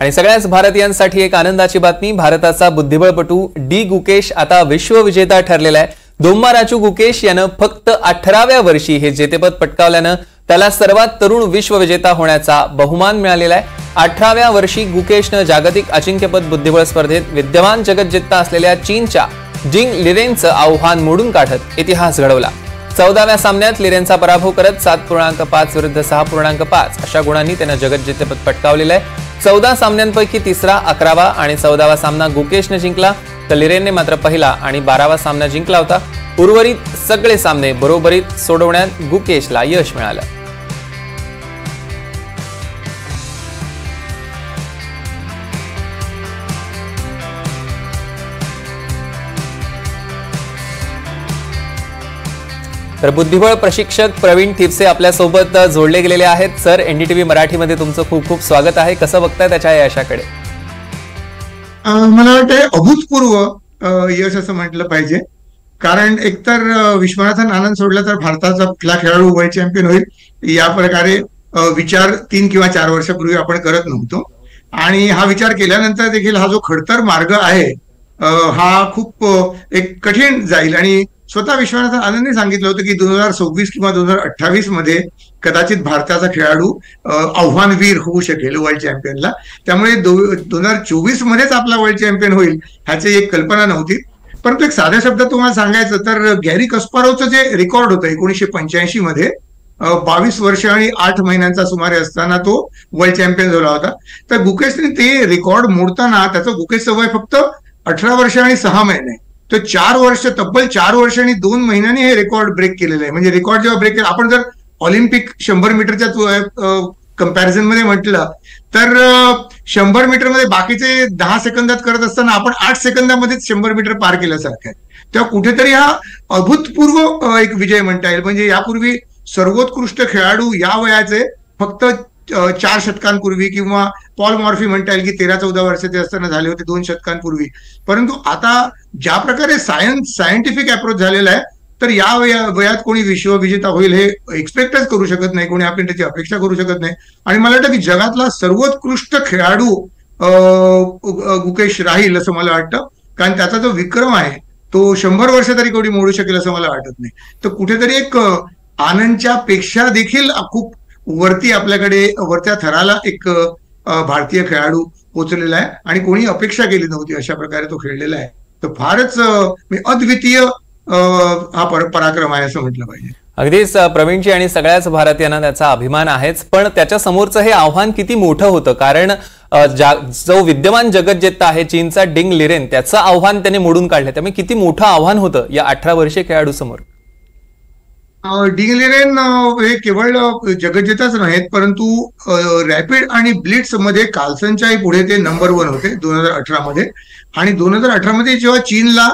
आणि सगळ्याच भारतीयांसाठी एक आनंदाची बातमी, भारताचा बुद्धिबळपटू डी गुकेश आता विश्वविजेता ठरलेला आहे। दोम्माराचू गुकेश यानं फक्त 18व्या वर्षी हे जेतेपद पटकावल्यानं त्याला सर्वात तरुण विश्वविजेता होण्याचा बहुमान मिळालेला आहे। 18व्या वर्षी गुकेशनं जागतिक अजिंक्यपद बुद्धिबळ स्पर्धेत विद्यमान जगज्जेता असलेल्या चीनच्या जिंग लिरेनचं आव्हान मोडून काढत इतिहास घडवला। 14व्या सामन्यात लिरेनचा पराभव करत 7.5 विरुद्ध 6.5 अशा गुणांनी त्यानं जगज्जेतेपद पटकावलेलं आहे। 14 सामन्यांपैकी तिसरा, 11वा आणि 14वा सामना गुकेशने जिंकला, तर लिरेनने मात्र पहिला आणि 12वा सामना जिंकला होता। उर्वरित सगळे सामने बरोबरीत सोडवण्यात गुकेशला यश मिळालं। तर बुद्धिबळ प्रशिक्षक प्रवीण थिपसे आपल्या सोबत जोडले गेलेले आहेत। सर, एनडीटीव्ही मराठीमध्ये तुमचं खूप खूप स्वागत आहे। कसं बघताय त्याच्या यशाकडे? मला वाटतं अभूतपूर्व यश असं म्हटलं पाहिजे, कारण एकतर विश्वनाथन आनंद सोडला तर भारताचा कुठला खेळाडू वर्ल्ड चॅम्पियन होईल या प्रकारे विचार 3 किंवा 4 वर्षापूर्वी आपण करत नव्हतो। आणि हा विचार केल्यानंतर देखील हा जो खडतर मार्ग आहे हा खूप एक कठीण जाईल। आणि स्वतः विश्वनाथन आनंदने सांगितलं होतं की 2026 किंवा 2028 मध्ये कदाचित भारताचा खेळाडू आव्हानवीर होऊ शकेल वर्ल्ड चॅम्पियनला। त्यामुळे 2024 मध्येच आपला वर्ल्ड चॅम्पियन होईल ह्याची एक कल्पना नव्हती। परंतु एक साध्या शब्दात तुम्हाला सांगायचं तर गॅरी कस्पारोवचं जे रेकॉर्ड होतं 1985 मध्ये 22 वर्ष आणि 8 महिन्यांचा सुमारे असताना तो वर्ल्ड चॅम्पियन झाला होता। तर गुकेशने ते रेकॉर्ड मोडताना त्याचं गुकेशचं वय फक्त 18 वर्ष आणि 6 महिने, तर 4 वर्ष, तब्बल 4 वर्ष आणि 2 महिन्यांनी हे रेकॉर्ड ब्रेक केलेलं आहे। म्हणजे रेकॉर्ड जेव्हा ब्रेक केलं, आपण जर ऑलिम्पिक 100 मीटरच्या कंपॅरिझन मध्ये म्हटलं तर 100 मीटर मध्ये बाकीचे 10 सेकंदात करत असताना आपण 8 सेकंदामध्येच 100 मीटर पार केल्यासारखं आहे। तेव्हा कुठेतरी हा अभूतपूर्व एक विजय म्हणता येईल। म्हणजे यापूर्वी सर्वोत्कृष्ट खेळाडू या वयाचे फक्त 4 शतकांपूर्वी किंवा पॉल मॉर्फी म्हणता येईल की 13-14 वर्षाचे असताना झाले होते 2 शतकांपूर्वी। परंतु आता ज्या प्रकारे सायंटिफिक अप्रोच झालेला आहे, तर या वयात कोणी विश्वविजेता होईल हे एक्सपेक्टच करू शकत नाही, कोणी आपण त्याची अपेक्षा करू शकत नाही। आणि मला वाटतं की जगातला सर्वोत्कृष्ट खेळाडू गुकेश राहील असं मला वाटतं, कारण त्याचा जो विक्रम आहे तो 100 वर्ष तरी कोणी मोडू शकेल असं मला वाटत नाही। तर कुठेतरी एक आनंदच्या पेक्षा देखील खूप वरती आपल्याकडे वरच्या थराला एक भारतीय खेळाडू पोहोचलेला आहे आणि कोणी अपेक्षा केली नव्हती अशा प्रकारे तो खेळलेला आहे। तर फारच अद्वितीय हा पराक्रम आहे असं म्हटलं पाहिजे। अगदीच प्रवीणजी, आणि सगळ्याच भारतीयांना त्याचा अभिमान आहेच, पण त्याच्या समोरचं हे आव्हान किती मोठं होतं, कारण जो विद्यमान जगज्जेता आहे चीनचा डिंग लिरेन, त्याचं आव्हान त्याने मोडून काढलं। त्यामुळे किती मोठं आव्हान होतं या 18 वर्षीय खेळाडू समोर। डिंग लिरेन हे केवळ जगज्जेताच नाहीत, परंतु रॅपिड आणि ब्लिट्स मध्ये कार्लसनच्याही पुढे ते नंबर 1 होते 2018 मध्ये। आणि 2018 मध्ये जेव्हा चीनला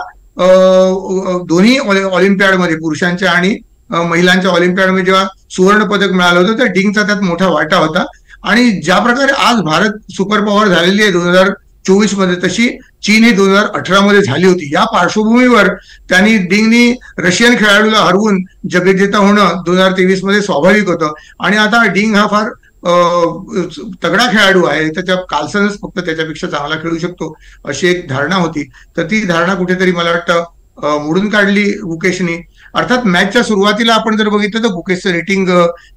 दोन्ही ऑलिम्पियाडमध्ये, पुरुषांच्या आणि महिलांच्या ऑलिम्पियाडमध्ये जेव्हा सुवर्ण पदक मिळालं होतं, तर डिंगचा त्यात मोठा वाटा होता। आणि ज्या प्रकारे आज भारत सुपर पॉवर झालेली आहे 2024 मध्ये, तशी चीन ही 2018 मध्ये झाली होती। या पार्श्वभूमीवर त्यांनी डिंगनी रशियन खेळाडूला हरवून जगज्जेता होणं 2023 मध्ये स्वाभाविक होतं। आणि आता डिंग हा फार तगडा खेळाडू आहे, त्याच्या कार्लसनच फक्त त्याच्यापेक्षा चांगला खेळू शकतो अशी एक धारणा होती। तर ती धारणा कुठेतरी मला वाटतं मोडून काढली गुकेशनी। अर्थात मॅचच्या सुरुवातीला आपण जर बघितलं तर गुकेशचं रेटिंग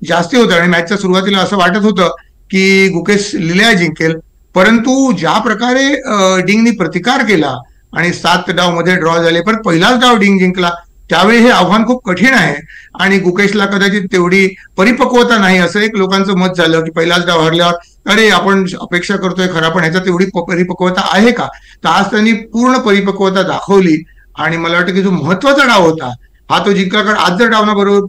जास्ती होतं आणि मॅचच्या सुरुवातीला असं वाटत होतं की गुकेश लिलया जिंकेल, परंतु ज्या प्रकारे डिंगनी प्रतिकार केला आणि 7 डाव मध्ये ड्रॉ झाले, पण पहिलाच डाव डिंग जिंकला, त्यावेळी हे आव्हान खूप कठीण आहे। आणि गुकेशला कदाचित तेवढी परिपक्वता नाही असं एक लोकांचं मत झालं की पहिलाच डाव हरल्यावर अरे आपण अपेक्षा करतोय खरा, पण ह्याच्यात तेवढी परिपक्वता आहे का? तर आज त्यांनी पूर्ण परिपक्वता दाखवली आणि मला वाटतं की जो महत्वाचा डाव होता हा तो जिंकला, कारण आज जर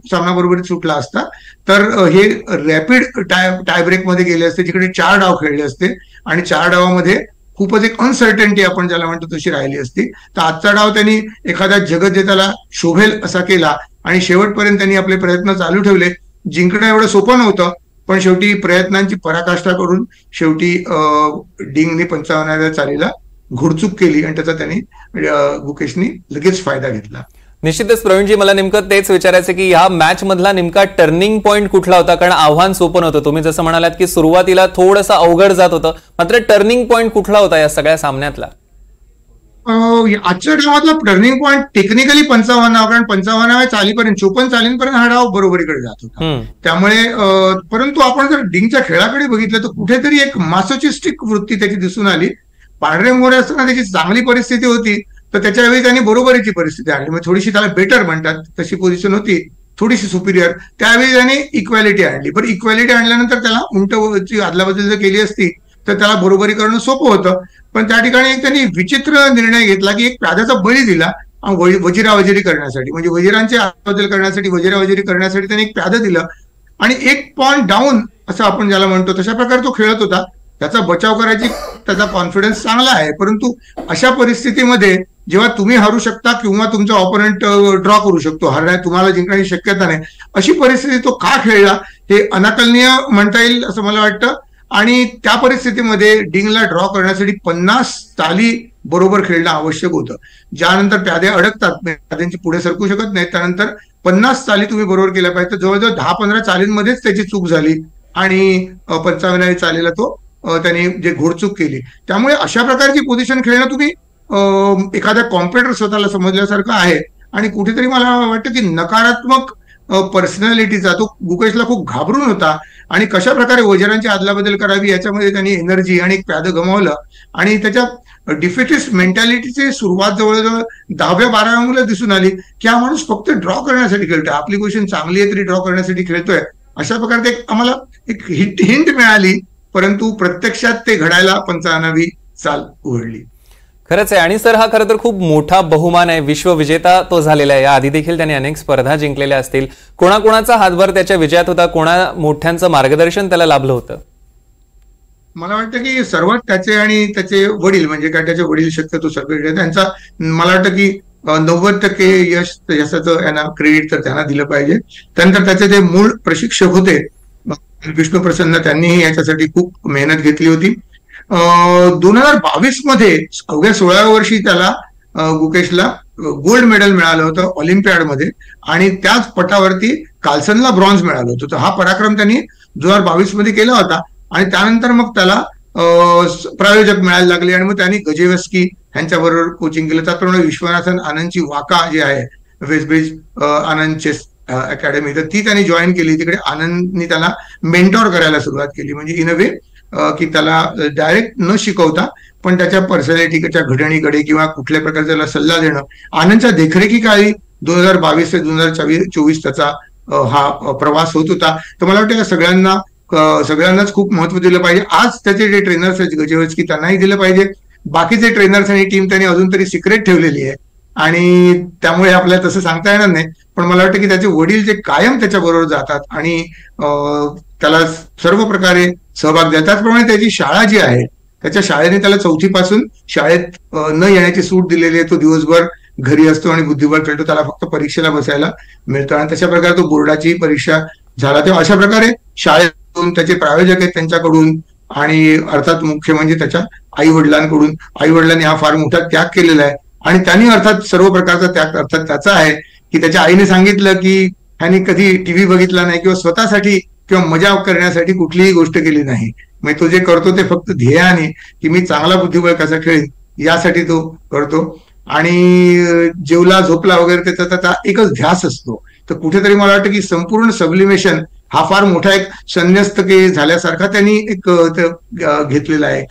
सामना बरोबरीत सुटला असता तर हे रॅपिड टाय ब्रेक मध्ये गेले असते, जिकडे 4 डाव खेळले असते आणि 4 डावामध्ये खूपच एक अनसर्टन्टी आपण ज्याला म्हणतो तशी राहिली असती। तर आजचा डाव त्यांनी एखाद्या जगज्जेताला शोभेल असा केला आणि शेवटपर्यंत त्यांनी आपले प्रयत्न चालू ठेवले। जिंकणं एवढं सोपं नव्हतं, पण शेवटी प्रयत्नांची पराकाष्ठा करून शेवटी डिंगने 55व्या चालीला घोडचूक केली आणि त्याचा त्यांनी गुकेशनी लगेच फायदा घेतला। निश्चितच प्रवीणजी, मला नेमकं तेच विचारायचं की ह्या मॅच मधला नेमका टर्निंग पॉईंट कुठला होता? कारण आव्हान सोपं होतं. तुम्ही जसं म्हणालात की सुरुवातीला थोडंसं अवघड जात होतं, मात्र टर्निंग पॉईंट कुठला होता या सगळ्या सामन्यातला? आजच्या डावातला टर्निंग पॉईंट टेक्निकली 55, कारण 55व्या चालीपर्यंत 54 चालींपर्यंत हा डाव बरोबरीकडे जात होता. त्यामुळे परंतु आपण जर डिंगच्या खेळाकडे बघितलं तर कुठेतरी एक मासोचिस्टिक वृत्ती त्याची दिसून आली. पांढरे मोरे असताना त्याची चांगली परिस्थिती होती, तर त्याच्यावेळी त्यांनी बरोबरीची परिस्थिती आणली. मग थोडीशी त्याला बेटर म्हणतात तशी पोझिशन होती, थोडीशी सुपिरियर. त्यावेळी त्याने इक्वॅलिटी आणली. पण इक्वॅलिटी आणल्यानंतर त्याला उंटची आदलाबदल जर केली असती तर त्याला बरोबरी करणं सोपं होतं. पण त्या ठिकाणी त्यांनी विचित्र निर्णय घेतला की एक प्याद्याचा बळी दिला वजिरावजिरी करण्यासाठी, म्हणजे वजिरांची आदलाबदल करण्यासाठी, वजिरावजिरी करण्यासाठी त्यांनी एक प्यादं दिलं आणि एक पॉईंट डाऊन असं आपण ज्याला म्हणतो तशा प्रकारे तो खेळत होता. त्याचा बचाव करायची त्याचा कॉन्फिडन्स चांगला आहे. परंतु अशा परिस्थितीमध्ये जेव्हा तुम्ही हरू शकता किंवा तुमचा ऑपोनंट ड्रॉ करू शकतो, तुम्हाला जिंकण्याची शक्यता नाही, अशी परिस्थिती तो का खेळला हे अनाकलनीय म्हणता येईल असं मला वाटतं. आणि त्या परिस्थितीमध्ये डिंगला ड्रॉ करण्यासाठी 50 चाली बरोबर खेळणं आवश्यक होतं. ज्यानंतर प्यादे अडकतात, प्याद्यांची पुढे सरकू शकत नाही, त्यानंतर 50 चाली तुम्ही बरोबर केल्या पाहिजे. तर जवळजवळ 10-15 चालींमध्येच त्याची चूक झाली आणि 55व्या चालीला तो त्यांनी जे घोडचूक केली. त्यामुळे अशा प्रकारची पोझिशन खेळणं तुम्ही एखाद्या कॉम्पिटिटर स्वतःला समजल्यासारखं आहे. आणि कुठेतरी मला वाटतं की नकारात्मक पर्सनॅलिटीचा तो गुकेशला खूप घाबरून होता आणि कशा प्रकारे वजिरांची आदलाबदल करावी याच्यामध्ये त्यांनी एनर्जी आणि एक प्यादं गमावलं. आणि त्याच्या डिफिटिस्ट मेंटॅलिटीची सुरुवात जवळजवळ 10व्या-12व्या मुलं दिसून आली की हा माणूस फक्त ड्रॉ करण्यासाठी खेळतोय, आपली पोझिशन चांगली आहे तरी ड्रॉ करण्यासाठी खेळतोय. अशा प्रकारे आम्हाला एक हिंट मिळाली, परंतु प्रत्यक्षात ते घडायला 55वी चाल उघडली. खरंच आहे. आणि सर, हा खरं तर खूप मोठा बहुमान आहे. विश्वविजेता तो झालेला आहे. याआधी देखील त्याने अनेक स्पर्धा जिंकलेल्या असतील. कोणाकोणाचा हातभार त्याच्या विजयात होता? कोणा मोठ्यांचं मार्गदर्शन त्याला लाभलं होतं? मला वाटतं की सर्वात त्याचे आणि त्याचे वडील, म्हणजे काय त्याचे वडील शक्यतो सगळे त्यांचा, मला वाटतं की 90% यशाचं यांना क्रेडिट तर त्यांना दिलं पाहिजे. त्यानंतर त्याचे जे मूळ प्रशिक्षक होते विष्णू प्रसन्न, त्यांनीही याच्यासाठी खूप मेहनत घेतली होती. 2022 मध्ये अवघ्या 16व्या वर्षी त्याला गुकेशला गोल्ड मेडल मिळालं होतं ऑलिम्पियाडमध्ये आणि त्याच पटावरती कार्लसनला ब्रॉन्झ मिळालं होतं. तर हा पराक्रम त्यांनी 2022 मध्ये केला होता. आणि त्यानंतर मग त्याला प्रायोजक मिळायला लागले आणि मग त्यांनी गजेवस्की यांच्याबरोबर कोचिंग केलं. त्याचप्रमाणे विश्वनाथन आनंदची वाका जी आहे वेस्टब्रिज आनंद चेस अकॅडमी, तर ती त्यांनी जॉईन केली. तिकडे आनंदनी त्याला मेंटॉर करायला सुरुवात केली, म्हणजे इन अ वे की त्याला डायरेक्ट न शिकवता पण त्याच्या पर्सनॅलिटीच्या घडणीकडे किंवा कुठल्या प्रकारचा त्याला सल्ला देणं. आनंदच्या देखरेखीखाली 2022 ते 2024 त्याचा हा प्रवास होत होता. तर मला वाटतं सगळ्यांनाच खूप महत्व दिलं पाहिजे. आज त्याचे जे ट्रेनर्स आहेत गजेवस्की, त्यांनाही दिलं पाहिजे. बाकीचे ट्रेनर्स आणि टीम त्यांनी अजून तरी सिक्रेट ठेवलेली आहे आणि त्यामुळे आपल्याला तसं सांगता येणार नाही. पण मला वाटतं की त्याचे वडील जे कायम त्याच्या बरोबर जातात आणि त्याला सर्व प्रकारे सहभाग देतात. त्याचप्रमाणे त्याची शाळा जी आहे, त्याच्या शाळेने त्याला 4थी पासून शाळेत न येण्याची सूट दिलेली आहे. तो दिवसभर घरी असतो आणि बुद्धिबळ खेळतो, त्याला फक्त परीक्षेला बसायला मिळतं आणि तशा प्रकारे तो बोर्डाची परीक्षा झाला. तेव्हा अशा प्रकारे शाळेतून त्याचे प्रायोजक आहेत त्यांच्याकडून आणि अर्थात मुख्य म्हणजे त्याच्या आई वडिलांकडून. आई वडिलांनी हा फार मोठा त्याग केलेला आहे आणि त्यांनी अर्थात सर्व प्रकारचा त्याग अर्थात त्याचा आहे की त्याच्या आईने सांगितलं की ह्यानी कधी टीव्ही बघितला नाही किंवा स्वतःसाठी किंवा मजा करण्यासाठी कुठलीही गोष्ट केली नाही. म्हणजे तो जे करतो ते फक्त ध्येयाने की मी चांगला बुद्धिबळ कसा खेळेन यासाठी तो करतो. आणि जेवला झोपला वगैरे त्याचा एकच ध्यास असतो. तर कुठेतरी मला वाटतं की संपूर्ण सब्लिमेशन हा फार मोठा एक संन्यस्त झाल्यासारखा त्यांनी एक घेतलेला आहे.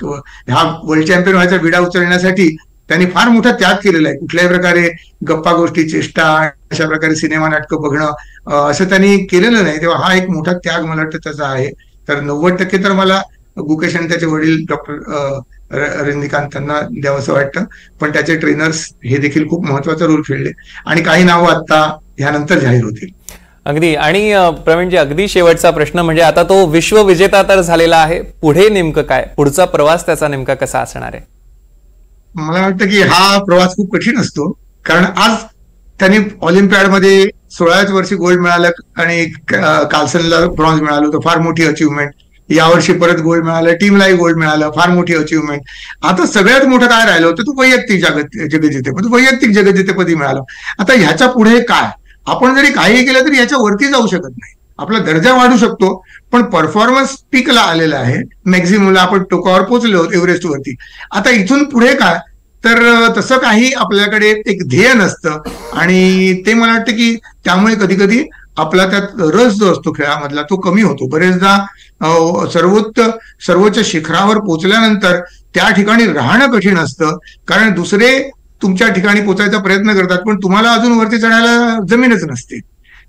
हा वर्ल्ड चॅम्पियन व्हायचा विडा उचलण्यासाठी त्यांनी फार मोठा त्याग केलेला आहे. कुठल्याही प्रकारे गप्पा गोष्टी, चेष्टा, अशा प्रकारे सिनेमा नाटकं बघणं असं त्यांनी केलेलं नाही. तेव्हा हा एक मोठा त्याग मला वाटतं त्याचा आहे. तर 90% तर मला गुकेश आणि त्याचे वडील डॉक्टर रजनीकांत त्यांना द्यावंसं वाटतं. पण त्याचे ट्रेनर्स हे देखील खूप महत्वाचा रोल खेळले आणि काही नावं आता ह्यानंतर जाहीर होतील. अगदी. आणि प्रवीणजी, अगदी शेवटचा प्रश्न म्हणजे आता तो विश्वविजेता तर झालेला आहे, पुढे नेमकं काय, पुढचा प्रवास त्याचा नेमका कसा असणार आहे? मला वाटतं की हा प्रवास खूप कठीण असतो, कारण आज त्यांनी ऑलिम्पियाडमध्ये 16व्याच वर्षी गोल्ड मिळालं आणि कार्लसनला ब्रॉन्झ मिळालं होतं. फार मोठी अचिव्हमेंट. यावर्षी परत गोल्ड मिळालं, टीमलाही गोल्ड मिळालं, फार मोठी अचीवमेंट. आता सगळ्यात मोठं काय राहिलं होतं, तू वैयक्तिक जगज्जेतेपद, वैयक्तिक जगज्जेतेपदी मिळालं. आता ह्याच्या पुढे काय, आपण जरी काही केलं तरी ह्याच्या वरती जाऊ शकत नाही. आपला दर्जा वाढू शकतो, पण परफॉर्मन्स पीकला आलेला आहे, मॅक्झिममला आपण टोकावर पोहोचलो आहोत एव्हरेस्ट वरती. आता इथून पुढे काय, तर तसं काही आपल्याकडे एक ध्येय नसतं. आणि ते मला वाटतं की त्यामुळे कधी कधी आपला त्यात रस जो असतो खेळामधला तो कमी होतो. बरेचदा सर्वोच्च शिखरावर पोहोचल्यानंतर त्या ठिकाणी राहणं कठीण असतं, कारण दुसरे तुमच्या ठिकाणी पोचायचा प्रयत्न करतात, पण तुम्हाला अजून वरती चढायला जमीनच नसते.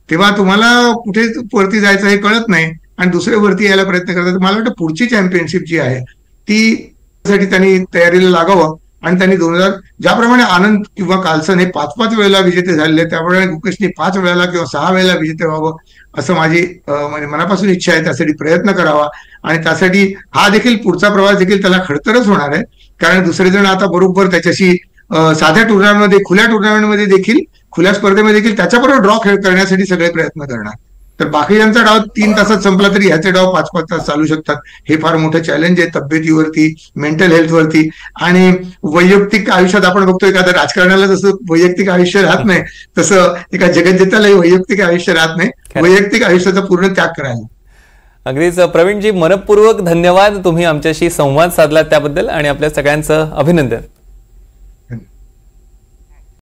तेव्हा तुम्हाला कुठे वरती जायचं हे कळत नाही आणि दुसरे वरती यायला प्रयत्न करतात. मला वाटतं पुढची चॅम्पियनशिप जी आहे ती साठी त्यांनी तयारीला लागावं. आणि त्यांनी 2000 ज्याप्रमाणे आनंद किंवा कार्लसन हे 5-5 वेळेला विजेते झालेले, त्याप्रमाणे गुकेशने 5 वेळेला किंवा 6 वेळेला विजेते व्हावं असं माझी म्हणजे मनापासून इच्छा आहे. त्यासाठी प्रयत्न करावा आणि त्यासाठी हा देखील पुढचा प्रवास देखील त्याला खडतरच होणार आहे, कारण दुसरे जण आता बरोबर त्याच्याशी साध्या टुर्नामेंटमध्ये, खुल्या टुर्नामेंटमध्ये देखील, खुल्या स्पर्धेमध्ये देखील त्याच्याबरोबर ड्रॉ खेळ करण्यासाठी सगळे प्रयत्न करणार. तर बाकीच्यांचा डाव 3 तासात संपला तरी ह्याचे डाव 5-5 तास चालू शकतात. हे फार मोठं चॅलेंज आहे तब्येतीवरती, मेंटल हेल्थवरती. आणि वैयक्तिक आयुष्यात आपण बघतो एखाद्या राजकारणाला जसं वैयक्तिक आयुष्य राहत नाही, तसं एका जगज्जेत्यालाही वैयक्तिक आयुष्य राहत नाही. वैयक्तिक आयुष्याचा पूर्ण त्याग करायला. अगदीच प्रवीणजी, मनपूर्वक धन्यवाद. तुम्ही आमच्याशी संवाद साधलात त्याबद्दल आणि आपल्या सगळ्यांचं अभिनंदन.